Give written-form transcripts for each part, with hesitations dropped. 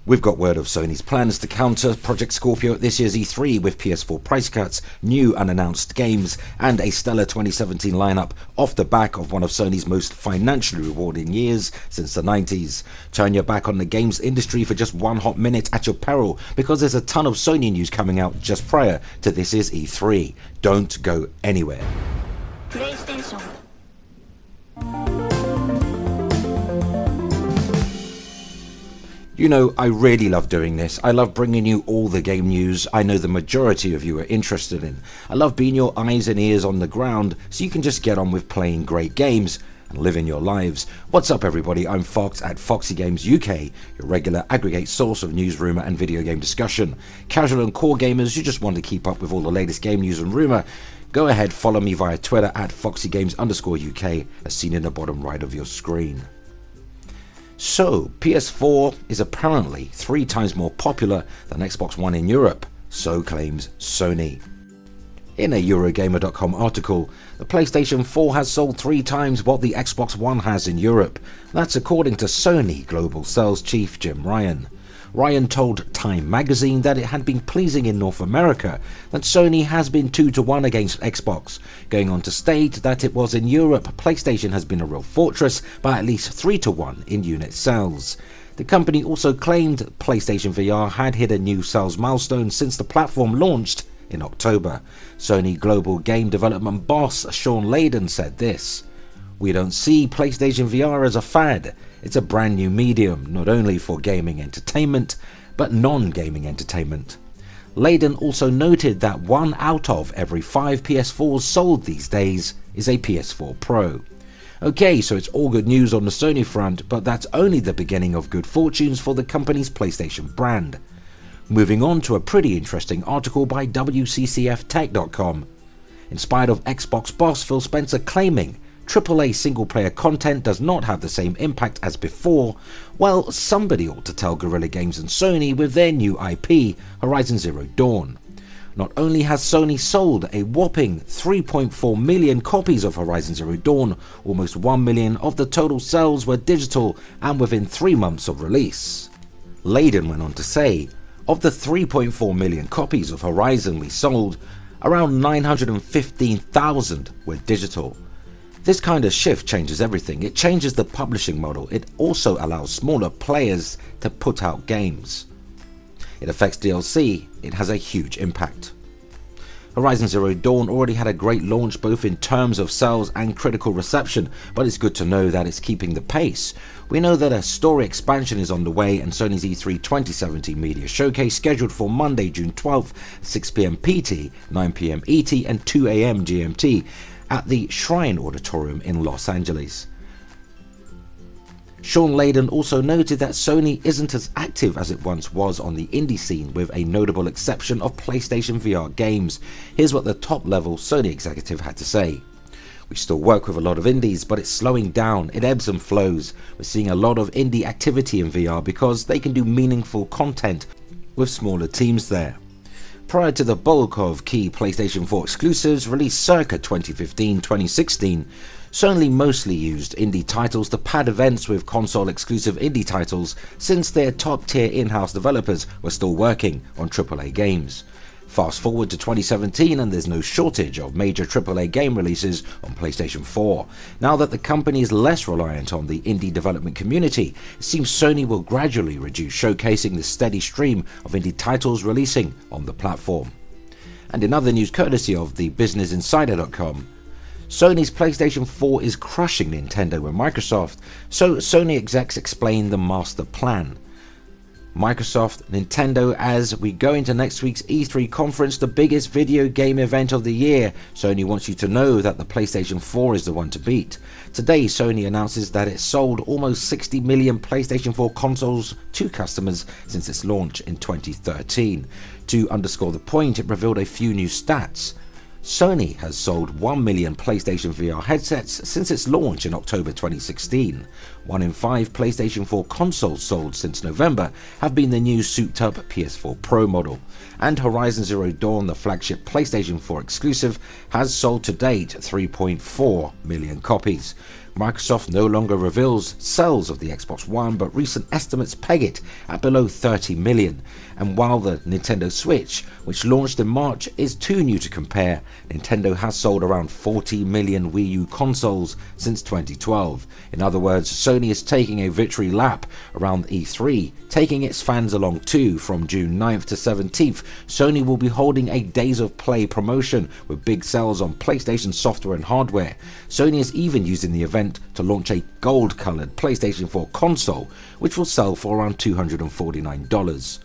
We've got word of Sony's plans to counter Project Scorpio at this year's E3 with PS4 price cuts, new unannounced games, and a stellar 2017 lineup off the back of one of Sony's most financially rewarding years since the 90s. Turn your back on the games industry for just one hot minute at your peril, because there's a ton of Sony news coming out just prior to this year's E3. Don't go anywhere. PlayStation. You know, I really love doing this. I love bringing you all the game news I know the majority of you are interested in. I love being your eyes and ears on the ground so you can just get on with playing great games and living your lives. What's up everybody, I'm Fox at Foxy Games UK, your regular aggregate source of news, rumour and video game discussion. Casual and core gamers who just want to keep up with all the latest game news and rumour, go ahead, follow me via Twitter at FoxyGames_UK as seen in the bottom right of your screen. So, PS4 is apparently 3 times more popular than Xbox One in Europe, so claims Sony. In a Eurogamer.com article, the PlayStation 4 has sold 3 times what the Xbox One has in Europe. That's according to Sony Global Sales Chief Jim Ryan. Ryan told Time magazine that it had been pleasing in North America that Sony has been 2-1 against Xbox, going on to state that it was in Europe PlayStation has been a real fortress by at least 3-1 in unit sales. The company also claimed PlayStation VR had hit a new sales milestone since the platform launched in October. Sony global game development boss Shawn Layden said this: "We don't see PlayStation VR as a fad. It's a brand new medium, not only for gaming entertainment, but non-gaming entertainment." Layden also noted that 1 out of every 5 PS4s sold these days is a PS4 Pro. Okay, so it's all good news on the Sony front, but that's only the beginning of good fortunes for the company's PlayStation brand. Moving on to a pretty interesting article by WCCFtech.com. In spite of Xbox boss Phil Spencer claiming AAA single-player content does not have the same impact as before, well, somebody ought to tell Guerrilla Games and Sony with their new IP, Horizon Zero Dawn. Not only has Sony sold a whopping 3.4 million copies of Horizon Zero Dawn, almost 1 million of the total sales were digital and within 3 months of release. Layden went on to say, "Of the 3.4 million copies of Horizon we sold, around 915,000 were digital. This kind of shift changes everything. It changes the publishing model. It also allows smaller players to put out games. It affects DLC. It has a huge impact." Horizon Zero Dawn already had a great launch both in terms of sales and critical reception, but it's good to know that it's keeping the pace. We know that a story expansion is on the way, and Sony's E3 2017 media showcase scheduled for Monday, June 12th, 6 PM PT, 9 PM ET and 2 AM GMT at the Shrine Auditorium in Los Angeles. Shawn Layden also noted that Sony isn't as active as it once was on the indie scene, with a notable exception of PlayStation VR games. Here's what the top-level Sony executive had to say: "We still work with a lot of indies, but it's slowing down. It ebbs and flows. We're seeing a lot of indie activity in VR because they can do meaningful content with smaller teams there." Prior to the bulk of key PlayStation 4 exclusives released circa 2015-2016, Sony mostly used indie titles to pad events with console-exclusive indie titles, since their top-tier in-house developers were still working on AAA games. Fast forward to 2017 and there's no shortage of major AAA game releases on PlayStation 4. Now that the company is less reliant on the indie development community, it seems Sony will gradually reduce showcasing the steady stream of indie titles releasing on the platform. And in other news courtesy of the BusinessInsider.com, Sony's PlayStation 4 is crushing Nintendo and Microsoft, so Sony execs explain the master plan. Microsoft, Nintendo, as we go into next week's E3 conference, the biggest video game event of the year. Sony wants you to know that the PlayStation 4 is the one to beat. Today, Sony announces that it sold almost 60 million PlayStation 4 consoles to customers since its launch in 2013. To underscore the point, it revealed a few new stats. Sony has sold 1 million PlayStation VR headsets since its launch in October 2016. 1 in 5 PlayStation 4 consoles sold since November have been the new souped-up PS4 Pro model. And Horizon Zero Dawn, the flagship PlayStation 4 exclusive, has sold to date 3.4 million copies. Microsoft no longer reveals sales of the Xbox One, but recent estimates peg it at below 30 million. And while the Nintendo Switch, which launched in March, is too new to compare, Nintendo has sold around 40 million Wii U consoles since 2012. In other words, Sony is taking a victory lap around E3, taking its fans along too. From June 9th to 17th, Sony will be holding a Days of Play promotion with big sales on PlayStation software and hardware. Sony is even using the event to launch a gold-coloured PlayStation 4 console, which will sell for around $249.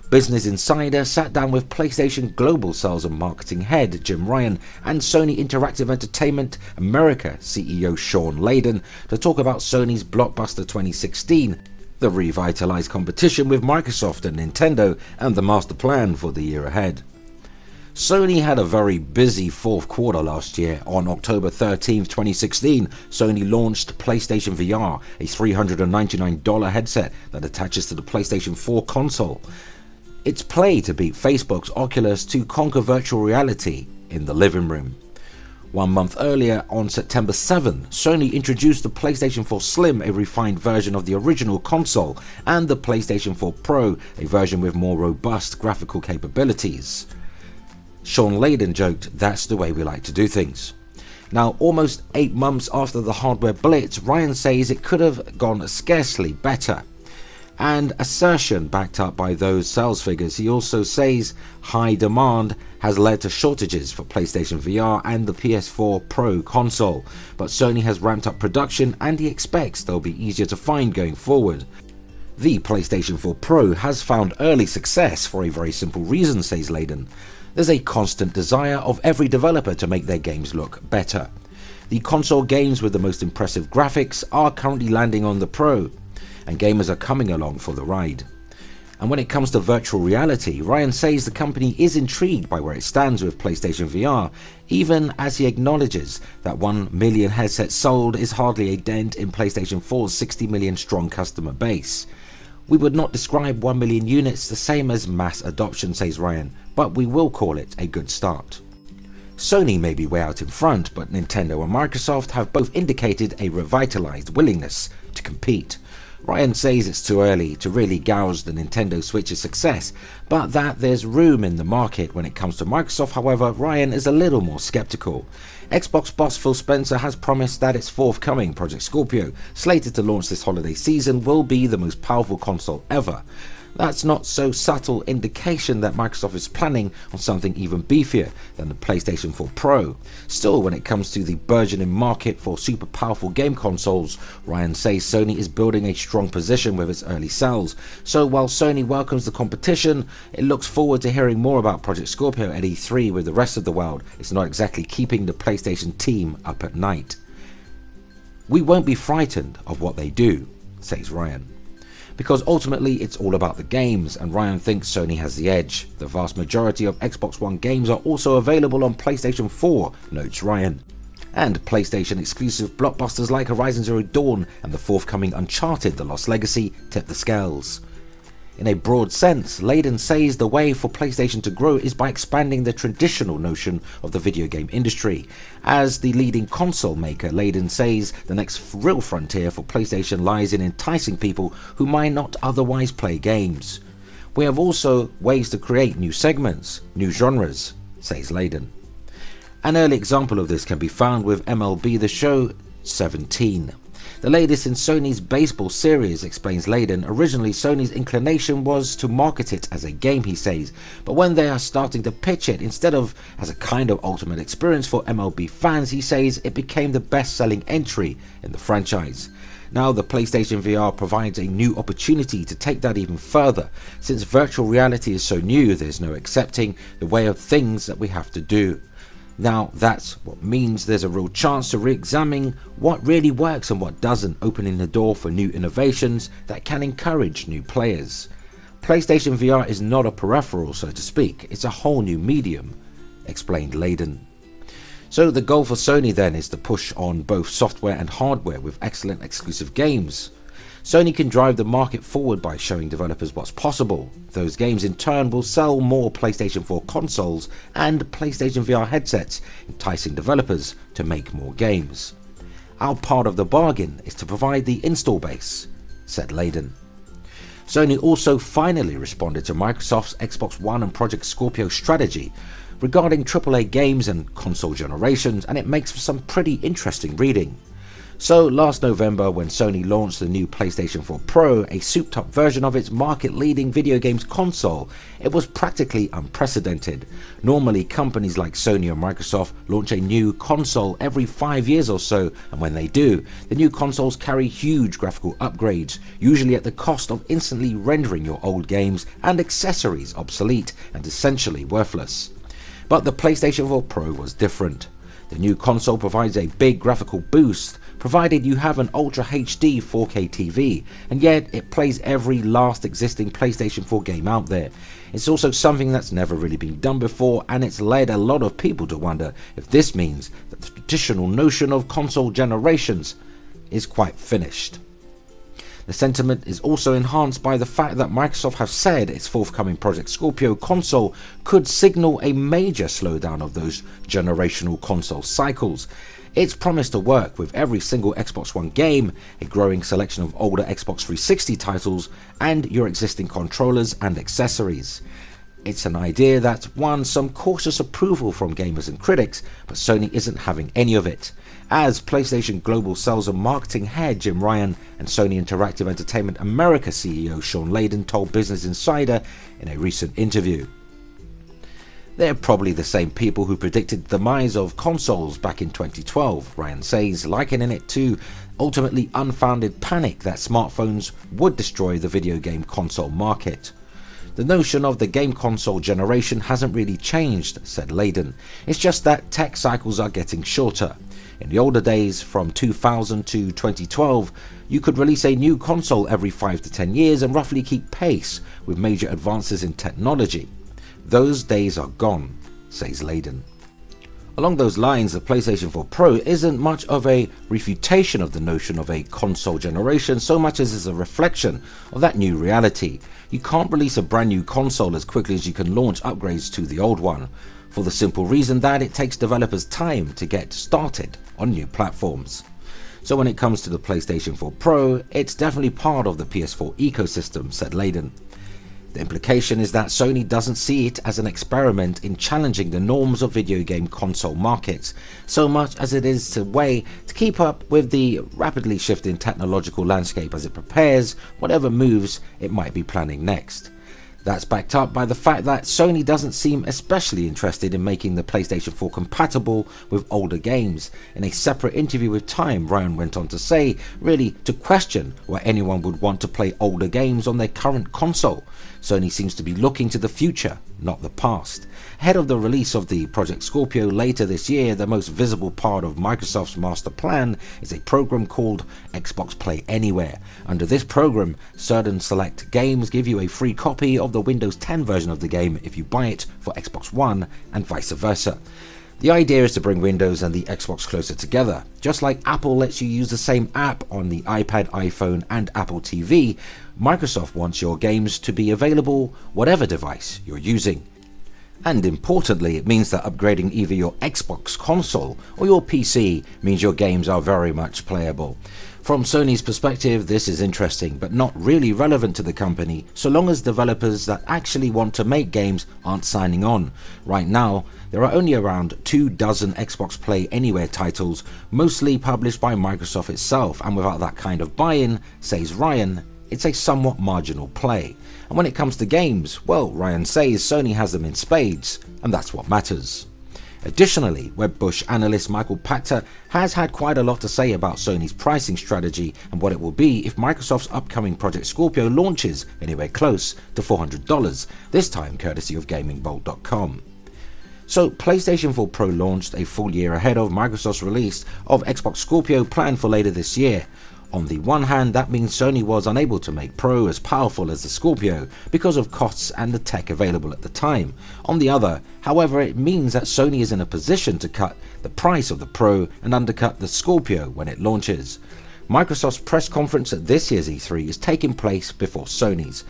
Business Insider sat down with PlayStation Global Sales and Marketing Head Jim Ryan and Sony Interactive Entertainment America CEO Shawn Layden to talk about Sony's blockbuster 2016, the revitalized competition with Microsoft and Nintendo, and the master plan for the year ahead. Sony had a very busy fourth quarter last year. On October 13, 2016, Sony launched PlayStation VR, a $399 headset that attaches to the PlayStation 4 console. It's play to beat Facebook's Oculus to conquer virtual reality in the living room. 1 month earlier, on September 7, Sony introduced the PlayStation 4 Slim, a refined version of the original console, and the PlayStation 4 Pro, a version with more robust graphical capabilities. Shawn Layden joked, "That's the way we like to do things." Now, almost 8 months after the hardware blitz, Ryan says it could have gone scarcely better. And assertion backed up by those sales figures. He also says high demand has led to shortages for PlayStation VR and the PS4 Pro console, but Sony has ramped up production and he expects they'll be easier to find going forward. The PlayStation 4 Pro has found early success for a very simple reason, says Layden. There's a constant desire of every developer to make their games look better. The console games with the most impressive graphics are currently landing on the Pro, and gamers are coming along for the ride. And when it comes to virtual reality, Ryan says the company is intrigued by where it stands with PlayStation VR, even as he acknowledges that 1 million headsets sold is hardly a dent in PlayStation 4's 60 million strong customer base. We would not describe 1 million units the same as mass adoption, says Ryan, but we will call it a good start. Sony may be way out in front, but Nintendo and Microsoft have both indicated a revitalized willingness to compete. Ryan says it's too early to really gauge the Nintendo Switch's success, but that there's room in the market. When it comes to Microsoft, however, Ryan is a little more skeptical. Xbox boss Phil Spencer has promised that its forthcoming Project Scorpio, slated to launch this holiday season, will be the most powerful console ever. That's not so subtle indication that Microsoft is planning on something even beefier than the PlayStation 4 Pro. Still, when it comes to the burgeoning market for super powerful game consoles, Ryan says Sony is building a strong position with its early sales. So while Sony welcomes the competition, it looks forward to hearing more about Project Scorpio at E3 with the rest of the world. It's not exactly keeping the PlayStation team up at night. We won't be frightened of what they do, says Ryan, because ultimately it's all about the games, and Ryan thinks Sony has the edge. The vast majority of Xbox One games are also available on PlayStation 4, notes Ryan. And PlayStation exclusive blockbusters like Horizon Zero Dawn and the forthcoming Uncharted: The Lost Legacy tip the scales. In a broad sense, Layden says the way for PlayStation to grow is by expanding the traditional notion of the video game industry. As the leading console maker, Layden says the next real frontier for PlayStation lies in enticing people who might not otherwise play games. We have also ways to create new segments, new genres, says Layden. An early example of this can be found with MLB The Show 17. The latest in Sony's baseball series, explains Layden. Originally, Sony's inclination was to market it as a game, he says, but when they are starting to pitch it instead of as a kind of ultimate experience for MLB fans, he says it became the best-selling entry in the franchise. Now the PlayStation VR provides a new opportunity to take that even further. Since virtual reality is so new, there's no accepting the way of things that we have to do. Now that's what means there's a real chance to re-examine what really works and what doesn't, opening the door for new innovations that can encourage new players. PlayStation VR is not a peripheral, so to speak, it's a whole new medium, explained Layden. So the goal for Sony then is to push on both software and hardware with excellent exclusive games. Sony can drive the market forward by showing developers what's possible. Those games in turn will sell more PlayStation 4 consoles and PlayStation VR headsets, enticing developers to make more games. Our part of the bargain is to provide the install base, said Layden. Sony also finally responded to Microsoft's Xbox One and Project Scorpio strategy regarding AAA games and console generations, and it makes for some pretty interesting reading. So last November, when Sony launched the new PlayStation 4 Pro, a souped-up version of its market-leading video games console, it was practically unprecedented. Normally, companies like Sony and Microsoft launch a new console every 5 years or so, and when they do, the new consoles carry huge graphical upgrades, usually at the cost of instantly rendering your old games and accessories obsolete and essentially worthless. But the PlayStation 4 Pro was different. The new console provides a big graphical boost, provided you have an Ultra HD 4K TV, and yet it plays every last existing PlayStation 4 game out there. It's also something that's never really been done before, and it's led a lot of people to wonder if this means that the traditional notion of console generations is quite finished. The sentiment is also enhanced by the fact that Microsoft have said its forthcoming Project Scorpio console could signal a major slowdown of those generational console cycles. It's promised to work with every single Xbox One game, a growing selection of older Xbox 360 titles, and your existing controllers and accessories. It's an idea that won some cautious approval from gamers and critics, but Sony isn't having any of it, as PlayStation Global Sales and Marketing Head Jim Ryan and Sony Interactive Entertainment America CEO Shawn Layden told Business Insider in a recent interview. They're probably the same people who predicted the demise of consoles back in 2012, Ryan says, likening it to ultimately unfounded panic that smartphones would destroy the video game console market. The notion of the game console generation hasn't really changed, said Layden. It's just that tech cycles are getting shorter. In the older days, from 2000 to 2012, you could release a new console every 5 to 10 years and roughly keep pace with major advances in technology. Those days are gone, says Layden. Along those lines, the PlayStation 4 Pro isn't much of a refutation of the notion of a console generation so much as is a reflection of that new reality. You can't release a brand new console as quickly as you can launch upgrades to the old one, for the simple reason that it takes developers time to get started on new platforms. So when it comes to the PlayStation 4 Pro, it's definitely part of the PS4 ecosystem, said Layden. The implication is that Sony doesn't see it as an experiment in challenging the norms of video game console markets, so much as it is a way to keep up with the rapidly shifting technological landscape as it prepares whatever moves it might be planning next. That's backed up by the fact that Sony doesn't seem especially interested in making the PlayStation 4 compatible with older games. In a separate interview with Time, Ryan went on to say, really, to question why anyone would want to play older games on their current console. Sony seems to be looking to the future, not the past. Ahead of the release of the Project Scorpio later this year, the most visible part of Microsoft's master plan is a program called Xbox Play Anywhere. Under this program, certain select games give you a free copy of the Windows 10 version of the game if you buy it for Xbox One, and vice versa. The idea is to bring Windows and the Xbox closer together. Just like Apple lets you use the same app on the iPad, iPhone and Apple TV, Microsoft wants your games to be available whatever device you're using. And importantly, it means that upgrading either your Xbox console or your PC means your games are very much playable. From Sony's perspective, this is interesting, but not really relevant to the company, so long as developers that actually want to make games aren't signing on. Right now, there are only around 24 Xbox Play Anywhere titles, mostly published by Microsoft itself, and without that kind of buy-in, says Ryan, it's a somewhat marginal play. And when it comes to games, well, Ryan says Sony has them in spades, and that's what matters. Additionally, Wedbush analyst Michael Pachter has had quite a lot to say about Sony's pricing strategy and what it will be if Microsoft's upcoming Project Scorpio launches anywhere close to $400, this time courtesy of GamingBolt.com. So PlayStation 4 Pro launched a full year ahead of Microsoft's release of Xbox Scorpio planned for later this year. On the one hand, that means Sony was unable to make Pro as powerful as the Scorpio because of costs and the tech available at the time. On the other, however, it means that Sony is in a position to cut the price of the Pro and undercut the Scorpio when it launches. Microsoft's press conference at this year's E3 is taking place before Sony's.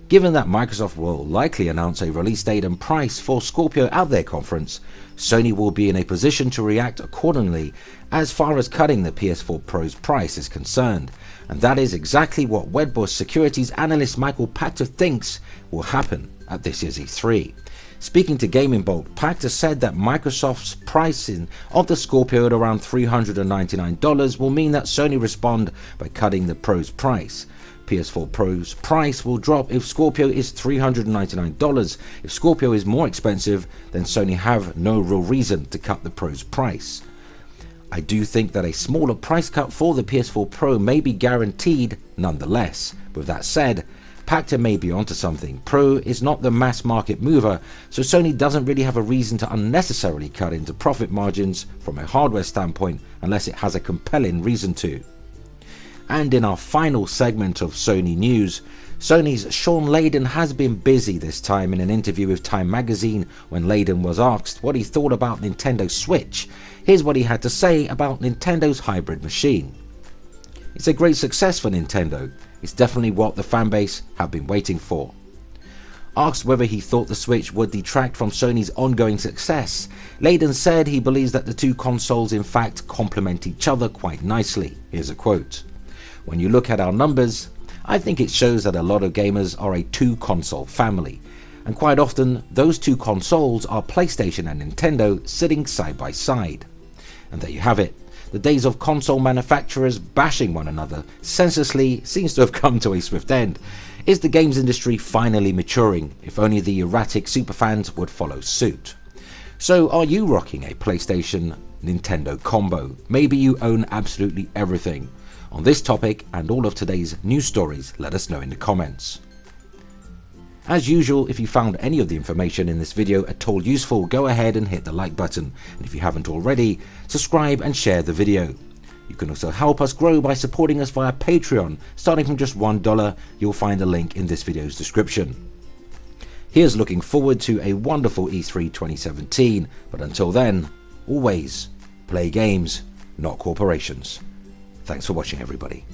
Given that Microsoft will likely announce a release date and price for Scorpio at their conference, Sony will be in a position to react accordingly as far as cutting the PS4 Pro's price is concerned, and that is exactly what Wedbush securities analyst Michael Pachter thinks will happen at this year's E3. Speaking to Gaming Bolt, Pachter said that Microsoft's pricing of the Scorpio at around $399 will mean that Sony respond by cutting the Pro's price. PS4 Pro's price will drop if Scorpio is $399. If Scorpio is more expensive, then Sony have no real reason to cut the Pro's price. I do think that a smaller price cut for the PS4 Pro may be guaranteed nonetheless. With that said, Pachter may be onto something. Pro is not the mass market mover, so Sony doesn't really have a reason to unnecessarily cut into profit margins from a hardware standpoint unless it has a compelling reason to. And in our final segment of Sony news, Sony's Shawn Layden has been busy this time. In an interview with Time magazine, when Layden was asked what he thought about Nintendo Switch, here's what he had to say about Nintendo's hybrid machine. It's a great success for Nintendo. It's definitely what the fanbase have been waiting for. Asked whether he thought the Switch would detract from Sony's ongoing success, Layden said he believes that the two consoles in fact complement each other quite nicely. Here's a quote. "When you look at our numbers, I think it shows that a lot of gamers are a two-console family, and quite often those two consoles are PlayStation and Nintendo sitting side by side. And there you have it. The days of console manufacturers bashing one another senselessly seems to have come to a swift end. Is the games industry finally maturing? If only the erratic superfans would follow suit." So are you rocking a PlayStation Nintendo combo? Maybe you own absolutely everything. On this topic and all of today's news stories, let us know in the comments. As usual, if you found any of the information in this video at all useful, go ahead and hit the like button, and if you haven't already, subscribe and share the video. You can also help us grow by supporting us via Patreon. Starting from just $1, you'll find a link in this video's description. Here's looking forward to a wonderful E3 2017, but until then, always play games, not corporations. Thanks for watching, everybody.